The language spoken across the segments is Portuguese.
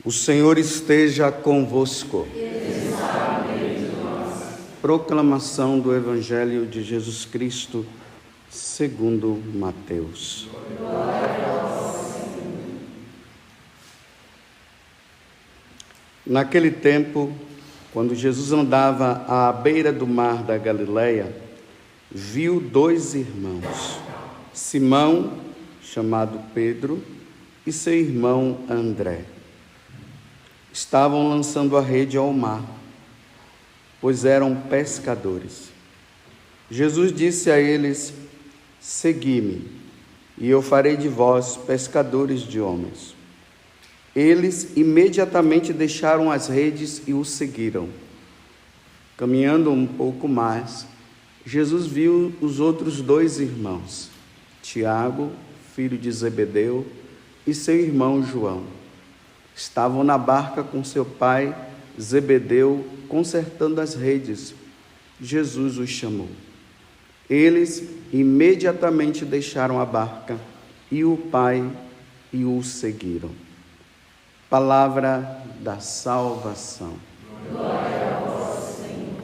O Senhor esteja convosco. Proclamação do Evangelho de Jesus Cristo, segundo Mateus. Naquele tempo, quando Jesus andava à beira do mar da Galileia, viu dois irmãos, Simão, chamado Pedro, e seu irmão André. Estavam lançando a rede ao mar, pois eram pescadores. Jesus disse a eles: segui-me, e eu farei de vós pescadores de homens. Eles imediatamente deixaram as redes e o seguiram. Caminhando um pouco mais, Jesus viu os outros dois irmãos, Tiago, filho de Zebedeu, e seu irmão João. Estavam na barca com seu pai Zebedeu, consertando as redes. Jesus os chamou. Eles imediatamente deixaram a barca e o pai e o seguiram. Palavra da salvação. Glória a vós, Senhor.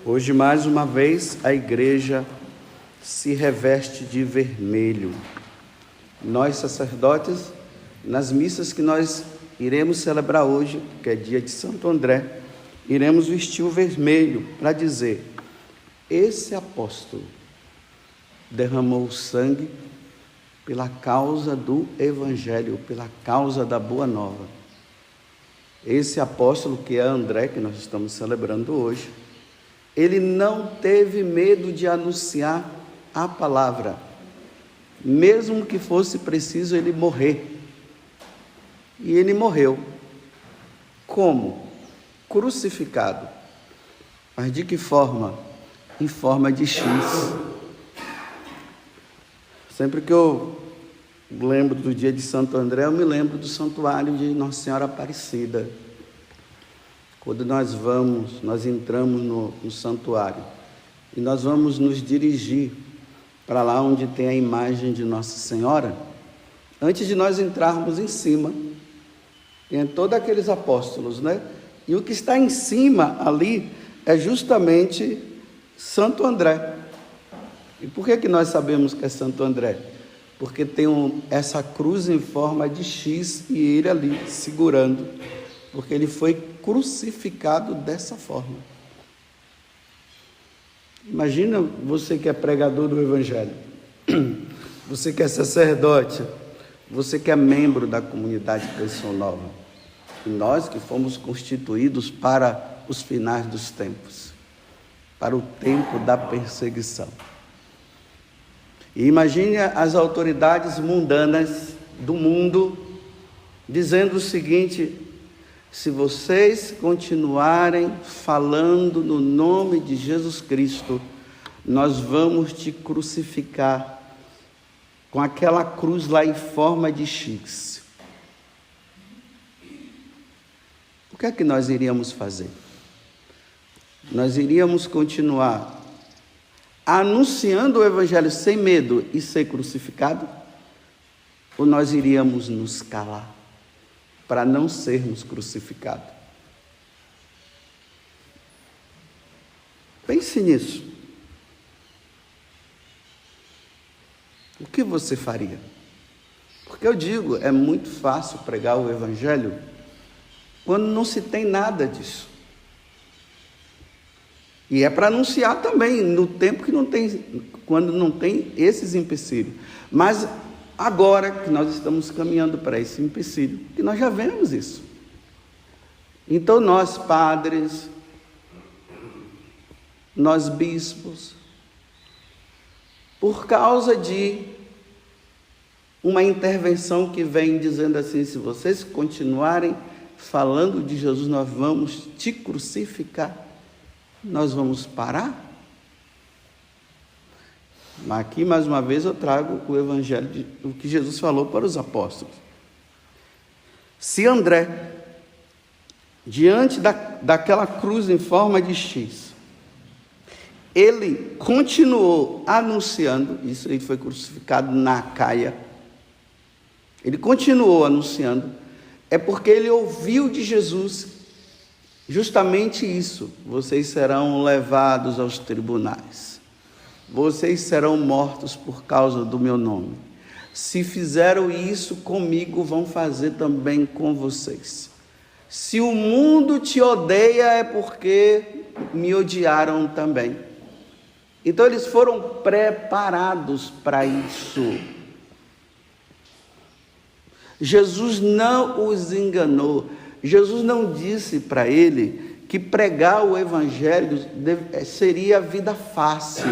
Hoje, mais uma vez, a igreja se reveste de vermelho. Nós, sacerdotes, nas missas que nós iremos celebrar hoje, que é dia de Santo André, iremos vestir o vermelho para dizer: esse apóstolo derramou sangue pela causa do Evangelho, pela causa da Boa Nova. Esse apóstolo, que é André, que nós estamos celebrando hoje, ele não teve medo de anunciar a palavra, mesmo que fosse preciso ele morrer. E ele morreu. Como? Crucificado. Mas de que forma? Em forma de X. Sempre que eu lembro do dia de Santo André, eu me lembro do santuário de Nossa Senhora Aparecida. Quando nós entramos no santuário e nós vamos nos dirigir para lá onde tem a imagem de Nossa Senhora, antes de nós entrarmos em cima, tem todos aqueles apóstolos, né? E o que está em cima ali é justamente Santo André. E por que nós sabemos que é Santo André? Porque tem essa cruz em forma de X e ele ali segurando, porque ele foi crucificado dessa forma. Imagina você que é pregador do Evangelho, você que é sacerdote, você que é membro da comunidade Canção Nova, e nós que fomos constituídos para os finais dos tempos, para o tempo da perseguição. E imagine as autoridades mundanas do mundo dizendo o seguinte: se vocês continuarem falando no nome de Jesus Cristo, nós vamos te crucificar com aquela cruz lá em forma de X. O que é que nós iríamos fazer? Nós iríamos continuar anunciando o Evangelho sem medo e ser crucificado? Ou nós iríamos nos calar para não sermos crucificados? Pense nisso. O que você faria? Porque eu digo, é muito fácil pregar o Evangelho quando não se tem nada disso. E é para anunciar também no tempo que não tem, quando não tem esses empecilhos. Mas agora que nós estamos caminhando para esse empecilho, que nós já vemos isso. Então nós padres, nós bispos, por causa de uma intervenção que vem dizendo assim: se vocês continuarem falando de Jesus, nós vamos te crucificar. Nós vamos parar? Mas aqui, mais uma vez, eu trago o Evangelho, o que Jesus falou para os apóstolos. Se André, diante daquela cruz em forma de X, ele continuou anunciando, isso ele foi crucificado na Acaia, ele continuou anunciando, é porque ele ouviu de Jesus justamente isso: vocês serão levados aos tribunais, vocês serão mortos por causa do meu nome. Se fizeram isso comigo, vão fazer também com vocês. Se o mundo te odeia, é porque me odiaram também. Então eles foram preparados para isso. Jesus não os enganou. Jesus não disse para ele que pregar o evangelho seria vida fácil.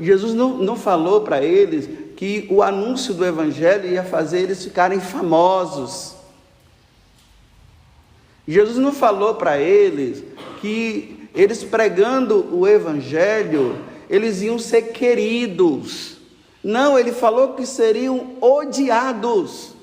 Jesus não falou para eles que o anúncio do evangelho ia fazer eles ficarem famosos. Jesus não falou para eles que eles pregando o evangelho, eles iam ser queridos. Não, ele falou que seriam odiados.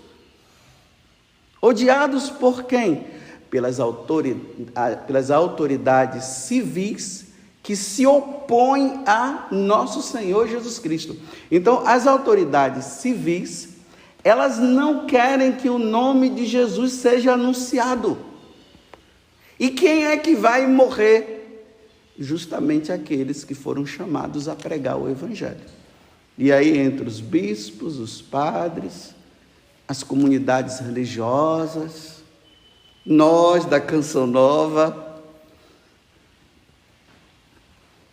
Odiados por quem? Pelas autoridades civis que se opõem a nosso Senhor Jesus Cristo. Então, as autoridades civis, elas não querem que o nome de Jesus seja anunciado. E quem é que vai morrer? Justamente aqueles que foram chamados a pregar o evangelho. E aí, entre os bispos, os padres, as comunidades religiosas, nós da Canção Nova,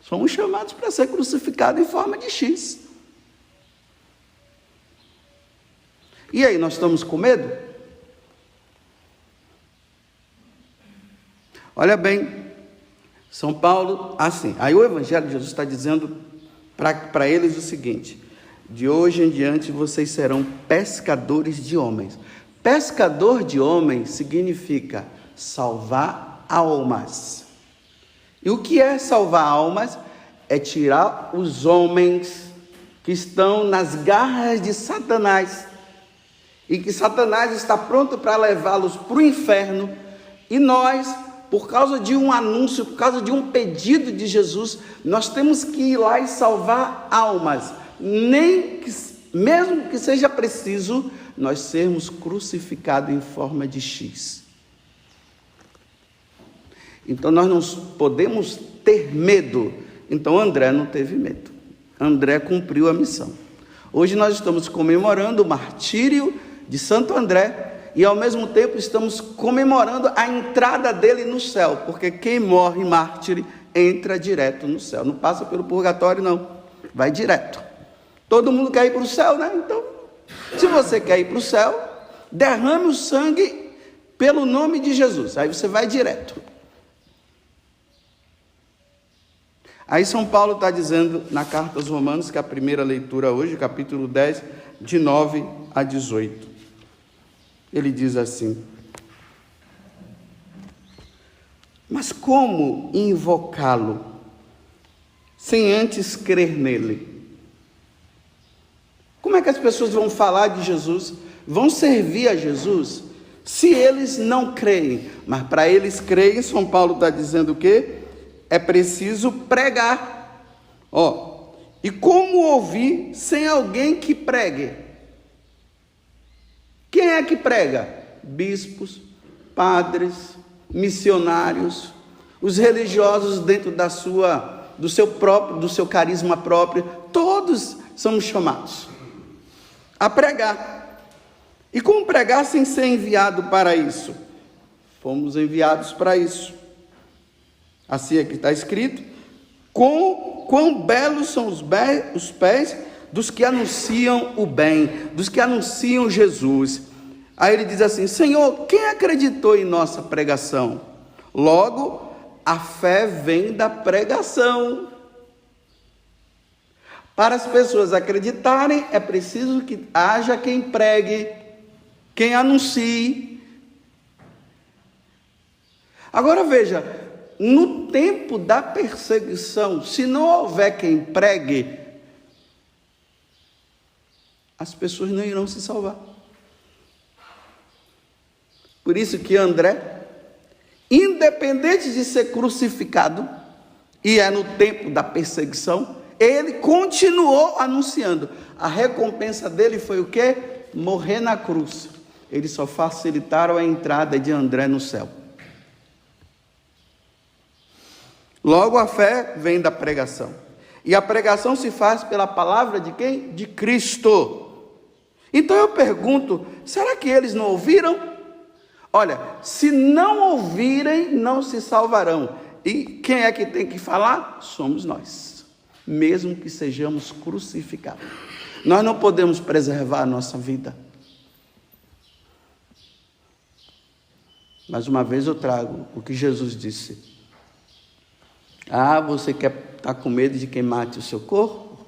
somos chamados para ser crucificados em forma de X. E aí, nós estamos com medo? Olha bem, São Paulo, assim, aí o Evangelho de Jesus está dizendo para eles o seguinte: de hoje em diante vocês serão pescadores de homens. Pescador de homens significa salvar almas. E o que é salvar almas? É tirar os homens que estão nas garras de Satanás, e que Satanás está pronto para levá-los para o inferno, e nós, por causa de um anúncio, por causa de um pedido de Jesus, nós temos que ir lá e salvar almas, mesmo que seja preciso nós sermos crucificados em forma de X. Então nós não podemos ter medo. Então André não teve medo. André cumpriu a missão. Hoje nós estamos comemorando o martírio de Santo André e ao mesmo tempo estamos comemorando a entrada dele no céu, porque quem morre mártir entra direto no céu, não passa pelo purgatório não, vai direto. Todo mundo quer ir para o céu, né? Então, se você quer ir para o céu, derrame o sangue pelo nome de Jesus, aí você vai direto. Aí São Paulo está dizendo na carta aos Romanos, que é a primeira leitura hoje, capítulo 10, de 9 a 18. Ele diz assim: mas como invocá-lo sem antes crer nele? Como é que as pessoas vão falar de Jesus, vão servir a Jesus, se eles não creem? Mas para eles crerem, São Paulo está dizendo o quê? É preciso pregar. E como ouvir sem alguém que pregue? Quem é que prega? Bispos, padres, missionários, os religiosos dentro do seu carisma próprio, todos somos chamados a pregar. E como pregar sem ser enviado para isso? Fomos enviados para isso. Assim é que está escrito: quão belos são os pés dos que anunciam o bem, dos que anunciam Jesus. Aí ele diz assim: Senhor, quem acreditou em nossa pregação? Logo, a fé vem da pregação. Para as pessoas acreditarem, é preciso que haja quem pregue, quem anuncie. Agora veja, no tempo da perseguição, se não houver quem pregue, as pessoas não irão se salvar. Por isso que André, independente de ser crucificado, e é no tempo da perseguição, ele continuou anunciando. A recompensa dele foi o quê? Morrer na cruz. Eles só facilitaram a entrada de André no céu. Logo, a fé vem da pregação. E a pregação se faz pela palavra de quem? De Cristo. Então eu pergunto, será que eles não ouviram? Olha, se não ouvirem, não se salvarão. E quem é que tem que falar? Somos nós, mesmo que sejamos crucificados. Nós não podemos preservar a nossa vida. Mais uma vez eu trago o que Jesus disse. Você quer estar com medo de quem mate o seu corpo?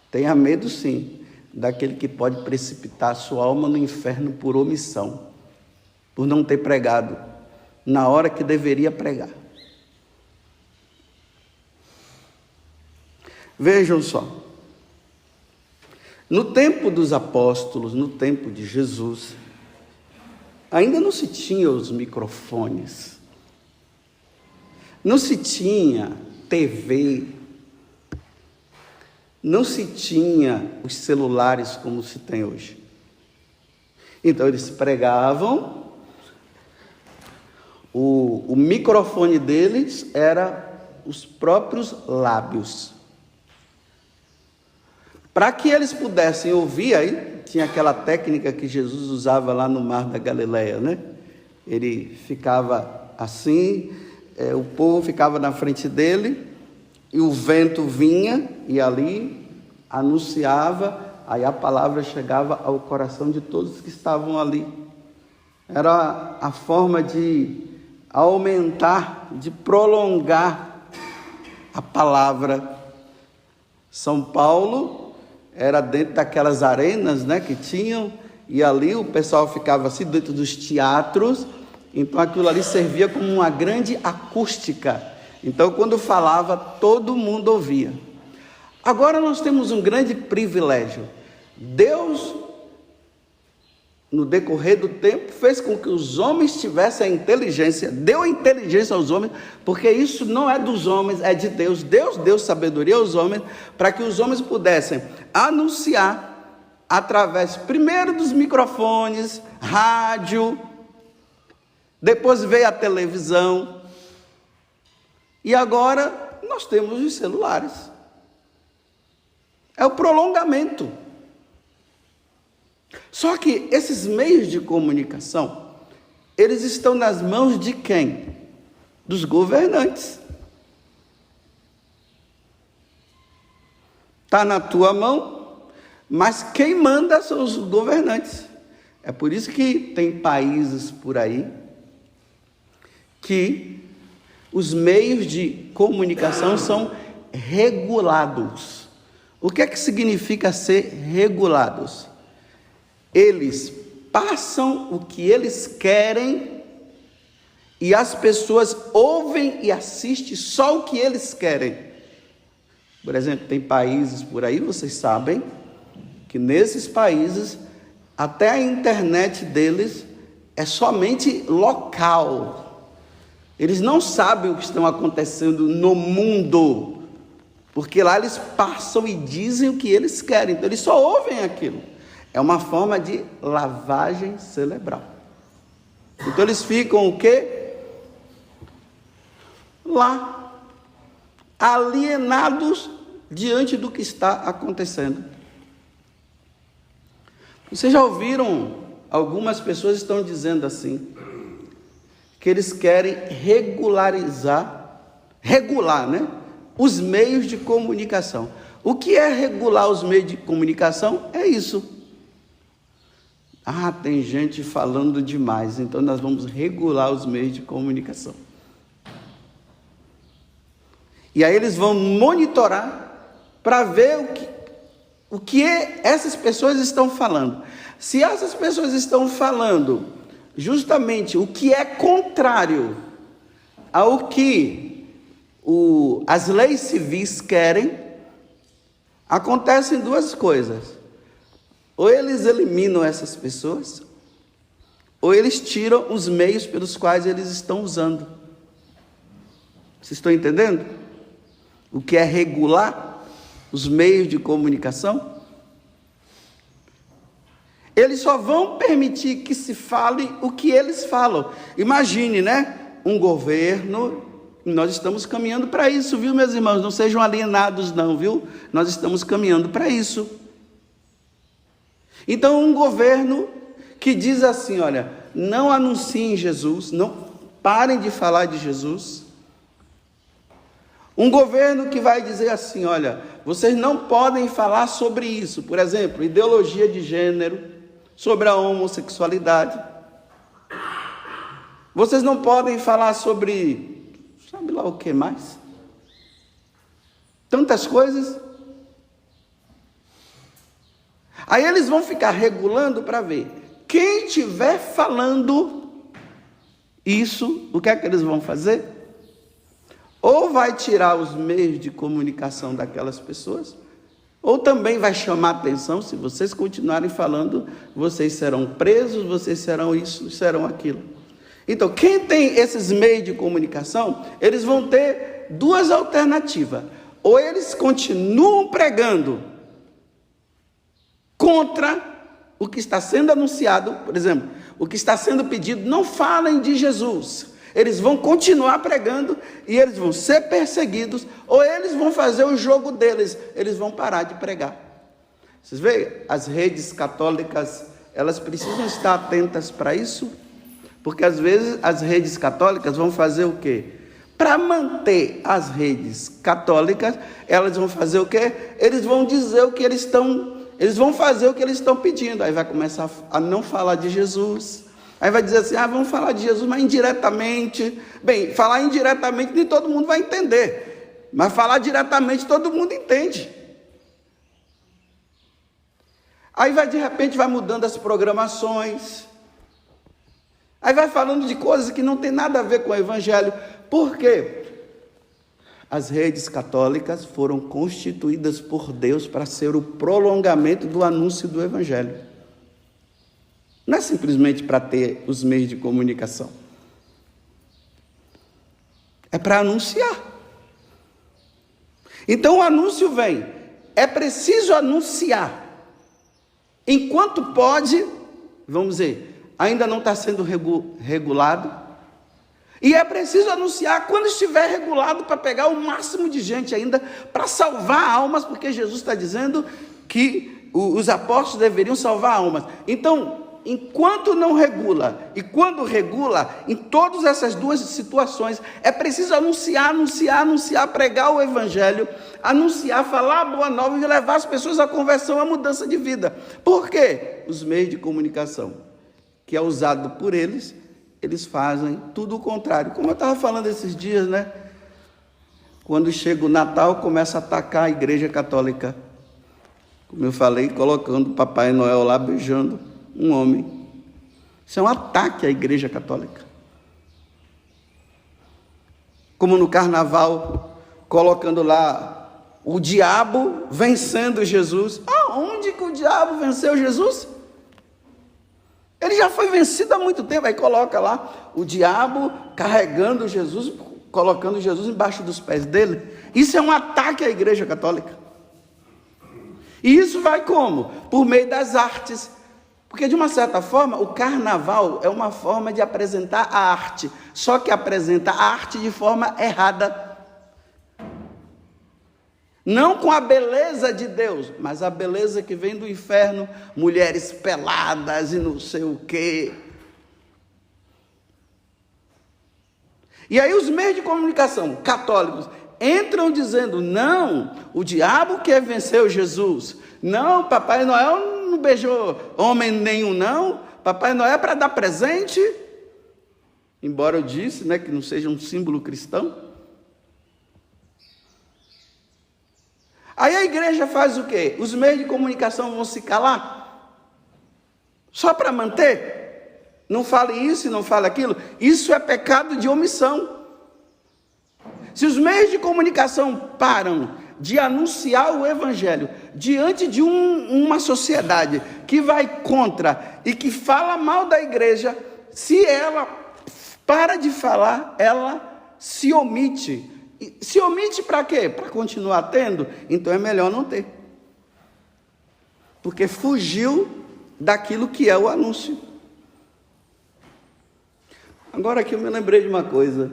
Tenha medo sim, daquele que pode precipitar a sua alma no inferno por omissão, por não ter pregado na hora que deveria pregar. Vejam só, no tempo dos apóstolos, no tempo de Jesus, ainda não se tinha os microfones, não se tinha TV, não se tinha os celulares como se tem hoje. Então eles pregavam, o microfone deles era os próprios lábios. Para que eles pudessem ouvir, aí tinha aquela técnica que Jesus usava lá no Mar da Galileia, né? Ele ficava assim, o povo ficava na frente dele, e o vento vinha, e ali anunciava, aí a palavra chegava ao coração de todos que estavam ali. Era a forma de aumentar, de prolongar a palavra. São Paulo era dentro daquelas arenas, né, que tinham, e ali o pessoal ficava assim dentro dos teatros, então aquilo ali servia como uma grande acústica. Então quando falava, todo mundo ouvia. Agora nós temos um grande privilégio. Deus, no decorrer do tempo, fez com que os homens tivessem a inteligência, deu a inteligência aos homens, porque isso não é dos homens, é de Deus. Deus deu sabedoria aos homens, para que os homens pudessem anunciar, através, primeiro dos microfones, rádio, depois veio a televisão, e agora nós temos os celulares. É o prolongamento. Só que esses meios de comunicação, eles estão nas mãos de quem? Dos governantes. Está na tua mão, mas quem manda são os governantes. É por isso que tem países por aí que os meios de comunicação são regulados. O que é que significa ser regulados? Eles passam o que eles querem e as pessoas ouvem e assistem só o que eles querem. Por exemplo, tem países por aí, vocês sabem, que nesses países até a internet deles é somente local. Eles não sabem o que está acontecendo no mundo, porque lá eles passam e dizem o que eles querem, então eles só ouvem aquilo. É uma forma de lavagem cerebral. Então eles ficam o quê? Lá, alienados diante do que está acontecendo. Vocês já ouviram, algumas pessoas estão dizendo assim, que eles querem regular, né? Os meios de comunicação. O que é regular os meios de comunicação? É isso. Tem gente falando demais, então nós vamos regular os meios de comunicação. E aí eles vão monitorar para ver o que essas pessoas estão falando. Se essas pessoas estão falando justamente o que é contrário ao que as leis civis querem, acontecem duas coisas. Ou eles eliminam essas pessoas, ou eles tiram os meios pelos quais eles estão usando. Vocês estão entendendo? o que é regular os meios de comunicação? Eles só vão permitir que se fale o que eles falam. Imagine, né? Um governo, nós estamos caminhando para isso, viu, meus irmãos? Não sejam alienados não, viu? Nós estamos caminhando para isso. Então, um governo que diz assim, olha, não anunciem Jesus, não parem de falar de Jesus. Um governo que vai dizer assim, olha, vocês não podem falar sobre isso, por exemplo, ideologia de gênero, sobre a homossexualidade. Vocês não podem falar sobre, sabe lá o que mais? Tantas coisas. Aí eles vão ficar regulando para ver. Quem estiver falando isso, o que é que eles vão fazer? Ou vai tirar os meios de comunicação daquelas pessoas, ou também vai chamar atenção, se vocês continuarem falando, vocês serão presos, vocês serão isso, serão aquilo. Então, quem tem esses meios de comunicação, eles vão ter duas alternativas. Ou eles continuam pregando contra o que está sendo anunciado, por exemplo, o que está sendo pedido, não falem de Jesus. Eles vão continuar pregando e eles vão ser perseguidos, ou eles vão fazer o jogo deles, eles vão parar de pregar. Vocês veem, as redes católicas, elas precisam estar atentas para isso, porque às vezes as redes católicas vão fazer o quê? Para manter as redes católicas, elas vão fazer o quê? Eles vão dizer o que eles vão fazer o que eles estão pedindo, aí vai começar a não falar de Jesus. Aí vai dizer assim, vamos falar de Jesus, mas indiretamente. Bem, falar indiretamente nem todo mundo vai entender, mas falar diretamente todo mundo entende. Aí de repente vai mudando as programações, aí vai falando de coisas que não tem nada a ver com o Evangelho. Por quê? As redes católicas foram constituídas por Deus para ser o prolongamento do anúncio do Evangelho. Não é simplesmente para ter os meios de comunicação. É para anunciar. Então o anúncio vem. É preciso anunciar. Enquanto pode, vamos dizer, ainda não está sendo regulado. E é preciso anunciar quando estiver regulado para pegar o máximo de gente ainda, para salvar almas, porque Jesus está dizendo que os apóstolos deveriam salvar almas. Então, enquanto não regula, e quando regula, em todas essas duas situações, é preciso anunciar, pregar o Evangelho, anunciar, falar a boa nova e levar as pessoas à conversão, à mudança de vida. Por quê? Os meios de comunicação, que é usado por eles fazem tudo o contrário. Como eu estava falando esses dias, né? Quando chega o Natal, começa a atacar a Igreja Católica. Como eu falei, colocando o Papai Noel lá beijando um homem. Isso é um ataque à Igreja Católica. Como no Carnaval, colocando lá o diabo vencendo Jesus. Aonde que o diabo venceu Jesus? Ele já foi vencido há muito tempo. Aí coloca lá o diabo carregando Jesus, colocando Jesus embaixo dos pés dele. Isso é um ataque à Igreja Católica. E isso vai como? Por meio das artes. Porque, de uma certa forma, o carnaval é uma forma de apresentar a arte, só que apresenta a arte de forma errada. Não com a beleza de Deus, mas a beleza que vem do inferno, mulheres peladas e não sei o quê. E aí os meios de comunicação católicos entram dizendo, não, o diabo quer vencer Jesus. Não, Papai Noel não beijou homem nenhum, não. Papai Noel é para dar presente. Embora eu disse, né, que não seja um símbolo cristão. Aí a igreja faz o quê? Os meios de comunicação vão se calar? Só para manter? Não fale isso e não fale aquilo? Isso é pecado de omissão. Se os meios de comunicação param de anunciar o Evangelho diante de uma sociedade que vai contra e que fala mal da igreja, se ela para de falar, ela se omite, E se omite para quê? Para continuar tendo? Então é melhor não ter. Porque fugiu daquilo que é o anúncio. Agora aqui eu me lembrei de uma coisa.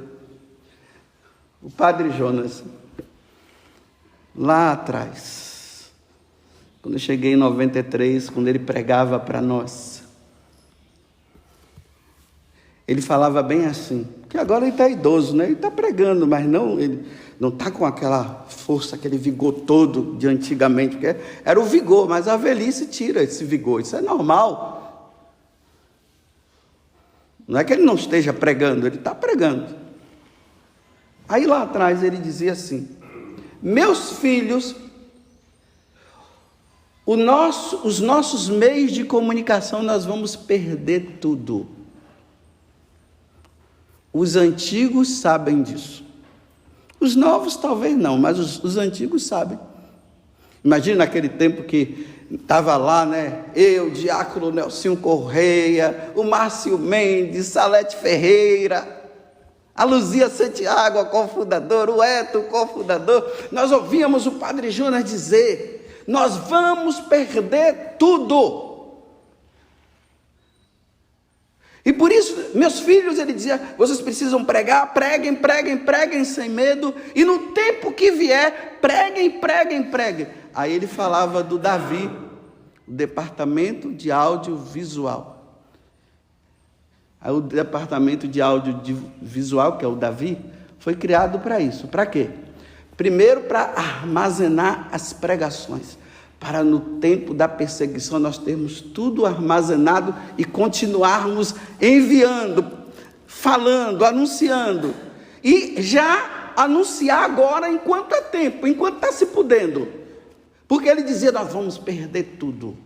O padre Jonas, lá atrás, quando eu cheguei em 93, quando ele pregava para nós, ele falava bem assim, que agora ele está idoso, né? Ele está pregando, mas não, ele não está com aquela força, aquele vigor todo de antigamente, porque era o vigor, mas a velhice tira esse vigor, isso é normal. Não é que ele não esteja pregando, ele está pregando. Aí lá atrás ele dizia assim: meus filhos, os nossos meios de comunicação, nós vamos perder tudo. Os antigos sabem disso. Os novos talvez não, mas os antigos sabem. Imagina naquele tempo que estava lá, né? Eu, Diácono Nelsinho Correia, o Márcio Mendes, Salete Ferreira, a Luzia Santiago, a cofundadora, o Eto, o cofundador. Nós ouvíamos o Padre Jonas dizer: nós vamos perder tudo. E por isso, meus filhos, ele dizia, vocês precisam pregar, preguem, preguem, preguem sem medo, e no tempo que vier, preguem, preguem, preguem. Aí ele falava do Davi, o departamento de audiovisual. Aí o departamento de audiovisual, que é o Davi, foi criado para isso. Para quê? Primeiro, para armazenar as pregações, para no tempo da perseguição nós termos tudo armazenado e continuarmos enviando, falando, anunciando. E já anunciar agora enquanto é tempo, enquanto está se podendo. Porque ele dizia, nós vamos perder tudo.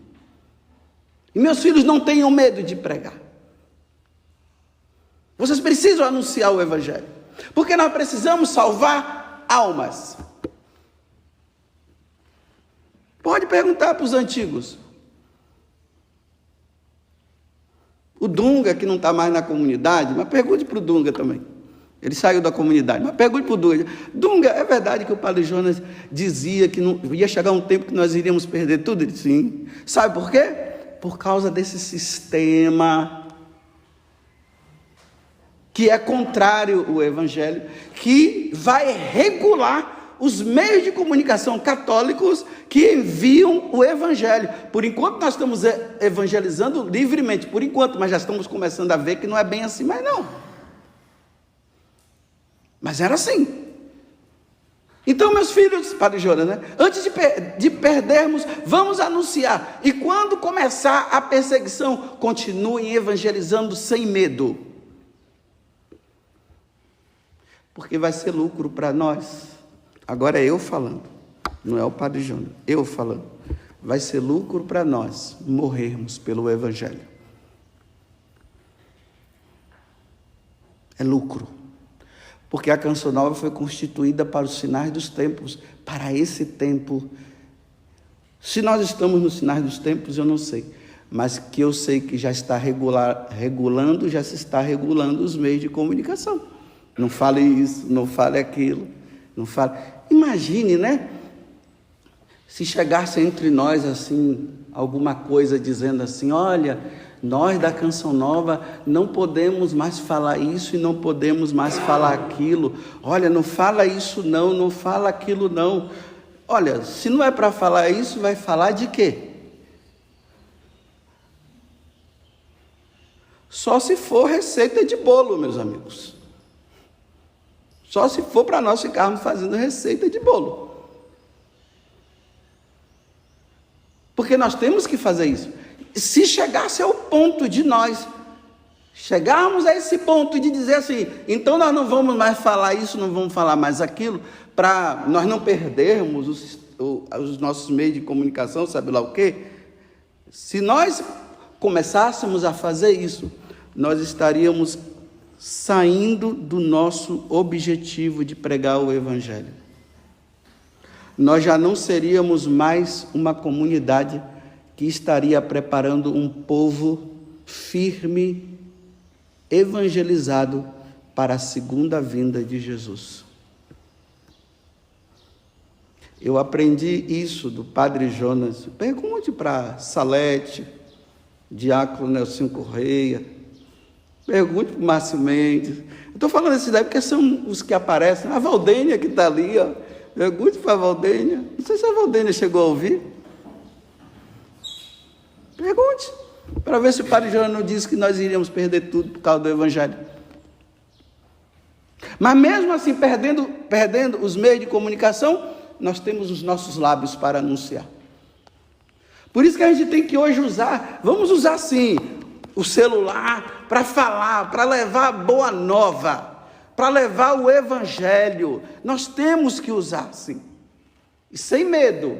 E meus filhos, não tenham medo de pregar. Vocês precisam anunciar o Evangelho. Porque nós precisamos salvar almas. Pode perguntar para os antigos. O Dunga, que não está mais na comunidade, mas pergunte para o Dunga também. Ele saiu da comunidade, mas pergunte para o Dunga. Dunga, é verdade que o Padre Jonas dizia que não, ia chegar um tempo que nós iríamos perder tudo? Ele disse, sim. Sabe por quê? Por causa desse sistema que é contrário ao Evangelho, que vai regular os meios de comunicação católicos que enviam o Evangelho. Por enquanto nós estamos evangelizando livremente, por enquanto, mas já estamos começando a ver que não é bem assim, mas não. Mas era assim. Então, meus filhos, Padre Jonas, né? Antes de perdermos, vamos anunciar. E quando começar a perseguição, continuem evangelizando sem medo. Porque vai ser lucro para nós. Agora é eu falando, não é o Padre Jonas, eu falando. Vai ser lucro para nós morrermos pelo Evangelho. É lucro. Porque a Canção Nova foi constituída para os sinais dos tempos, para esse tempo. Se nós estamos nos sinais dos tempos, eu não sei. Mas que eu sei que já está regulando, já se está regulando os meios de comunicação. Não fale isso, não fale aquilo, não fale... Imagine, né? Se chegasse entre nós, assim, alguma coisa dizendo assim, olha, nós da Canção Nova não podemos mais falar isso e não podemos mais falar aquilo. Olha, não fala isso não, não fala aquilo não. Olha, se não é para falar isso, vai falar de quê? Só se for receita de bolo, meus amigos. Só se for para nós ficarmos fazendo receita de bolo. Porque nós temos que fazer isso. Se chegasse ao ponto de nós chegarmos a esse ponto de dizer assim, então nós não vamos mais falar isso, não vamos falar mais aquilo, para nós não perdermos os nossos meios de comunicação, sabe lá o quê? Se nós começássemos a fazer isso, nós estaríamos saindo do nosso objetivo de pregar o Evangelho. Nós já não seríamos mais uma comunidade que estaria preparando um povo firme, evangelizado para a segunda vinda de Jesus. Eu aprendi isso do Padre Jonas. Pergunte para Salete, Diácono Nelson Correia, pergunte para o Márcio Mendes. Eu estou falando isso daí porque são os que aparecem. A Valdênia que está ali, ó. Pergunte para a Valdênia. Não sei se a Valdênia chegou a ouvir. Pergunte, para ver se o Padre Jonas não disse que nós iríamos perder tudo por causa do Evangelho. Mas mesmo assim, perdendo os meios de comunicação, nós temos os nossos lábios para anunciar. Por isso que a gente tem que hoje vamos usar sim, o celular para falar, para levar a boa nova, para levar o Evangelho. Nós temos que usar sim, e sem medo.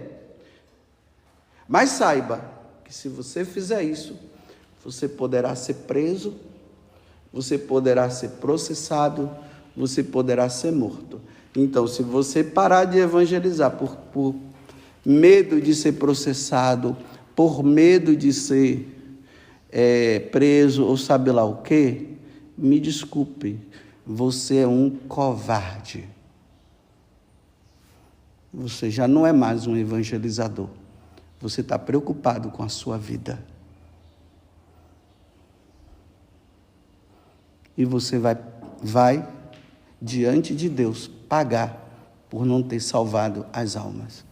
Mas saiba que se você fizer isso, você poderá ser preso, você poderá ser processado, você poderá ser morto. Então, se você parar de evangelizar por medo de ser processado, por medo de ser preso ou sabe lá o quê, me desculpe, você é um covarde. Você já não é mais um evangelizador. Você está preocupado com a sua vida. E você vai diante de Deus pagar por não ter salvado as almas,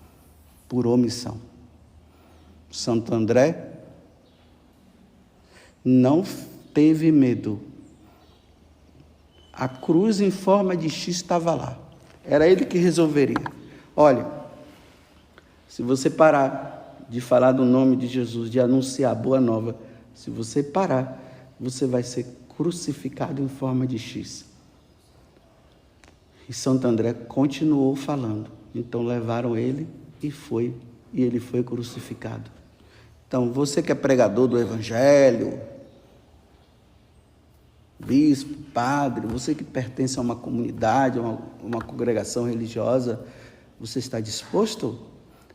por omissão. Santo André não teve medo. A cruz em forma de X estava lá. Era ele que resolveria. Olha, se você parar de falar do nome de Jesus, de anunciar a boa nova, se você parar, você vai ser crucificado em forma de X. E Santo André continuou falando. Então levaram ele e ele foi crucificado. Então, você que é pregador do Evangelho, bispo, padre, você que pertence a uma comunidade, a uma congregação religiosa, você está disposto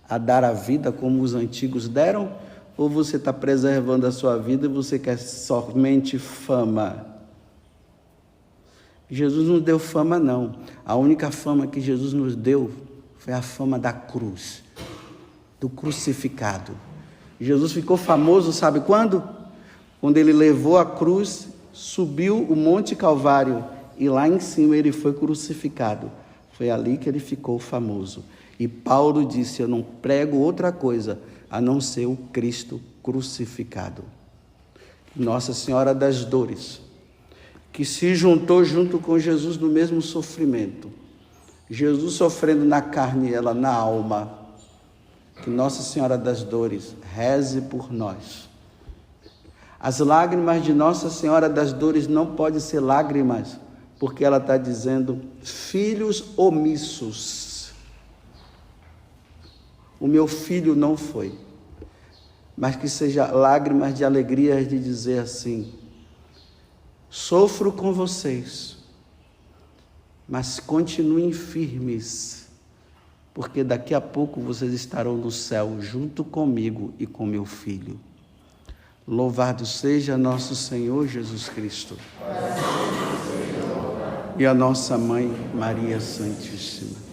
a dar a vida como os antigos deram? Ou você está preservando a sua vida e você quer somente fama? Jesus não deu fama, não. A única fama que Jesus nos deu foi a fama da cruz, do crucificado. Jesus ficou famoso, sabe quando? Quando ele levou a cruz, subiu o Monte Calvário e lá em cima ele foi crucificado. Foi ali que ele ficou famoso. E Paulo disse, eu não prego outra coisa a não ser o Cristo crucificado. Nossa Senhora das Dores, que se juntou junto com Jesus no mesmo sofrimento. Jesus sofrendo na carne e ela na alma. Que Nossa Senhora das Dores reze por nós. As lágrimas de Nossa Senhora das Dores não podem ser lágrimas, porque ela está dizendo, filhos omissos. O meu filho não foi. Mas que seja lágrimas de alegria de dizer assim, sofro com vocês, mas continuem firmes, porque daqui a pouco vocês estarão no céu junto comigo e com meu filho. Louvado seja nosso Senhor Jesus Cristo. E a nossa Mãe Maria Santíssima.